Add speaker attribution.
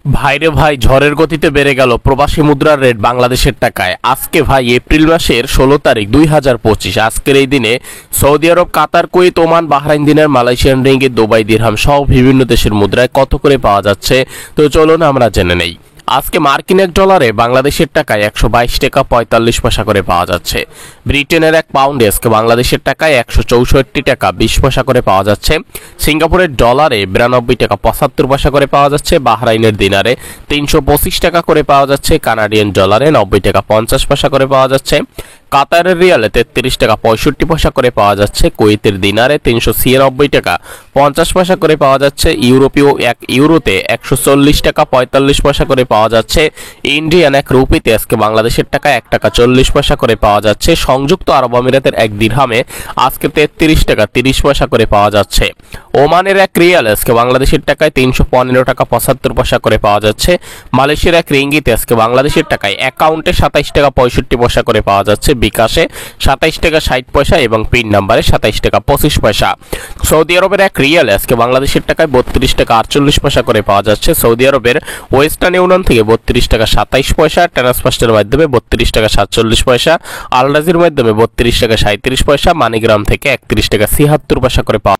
Speaker 1: ভাইরে ভাই, ঝড়ের গতিতে বেড়ে গেল প্রবাসী মুদ্রার রেট বাংলাদেশের টাকায়। আজকে ভাই এপ্রিল মাসের 16 তারিখ 2025, আজকের এই দিনে সৌদি আরব, কাতার, কুয়েত, ওমান, বাহরাইন দিনার, মালয়েশিয়ান রিঙ্গিত, দুবাই দিরহাম সহ বিভিন্ন দেশের মুদ্রায় কত করে পাওয়া যাচ্ছে, তো চলুন আমরা জেনে নেই। আজকে মার্কিন এক ডলারে বাংলাদেশের টাকায় 122 টাকা 45 পয়সা করে পাওয়া যাচ্ছে। ব্রিটেনের এক পাউন্ডে আজকে বাংলাদেশের টাকায় 164 টাকা 20 পয়সা করে পাওয়া যাচ্ছে। সিঙ্গাপুরের ডলারে 92 টাকা 75 পয়সা করে পাওয়া যাচ্ছে। বাহরাইনের দিনারে 325 টাকা করে পাওয়া যাচ্ছে। কানাডিয়ান ডলারে 90 টাকা 50 পয়সা করে পাওয়া যাচ্ছে। কাতারের রিয়ালে 33 টাকা 65 পয়সা করে পাওয়া যাচ্ছে। কুয়েতের দিনারে 396 টাকা 50 পয়সা করে পাওয়া যাচ্ছে। ইউরোপীয় এক ইউরোতে 140 টাকা 45 পয়সা করে পাওয়া যাচ্ছে। ইন্ডিয়ান এক রুপিতে আজকে বাংলাদেশের টাকায় 1 টাকা 40 পয়সা করে পাওয়া যাচ্ছে। সংযুক্ত আরব আমিরাতের এক দিরহামে আজকে 33 টাকা 30 পয়সা করে পাওয়া যাচ্ছে। ওমানের এক রিয়াল আজকে বাংলাদেশের টাকায় 315 টাকা 75 পয়সা করে পাওয়া যাচ্ছে। মালয়েশিয়ার এক রিঙ্গিতে আজকে বাংলাদেশের টাকায় অ্যাকাউন্টে 27 টাকা 65 পয়সা করে পাওয়া যাচ্ছে। বিকাশে 27 টাকা 60 পয়সা এবং পিন নাম্বারে 27 টাকা 25 পয়সা। সৌদি আরবের এক রিয়াল আজকে বাংলাদেশের টাকায় 32 টাকা 48 পয়সা করে পাওয়া যাচ্ছে। সৌদি আরবের ওয়েস্টার্ন ইউনিয়ন থেকে 32 টাকা 27 পয়সা, ট্রান্সফার্স্টের মাধ্যমে 32 টাকা 47 পয়সা, আলরাজির মাধ্যমে 32 টাকা 37 পয়সা, মানিগ্রাম থেকে 31 টাকা 76 পয়সা করে পাওয়া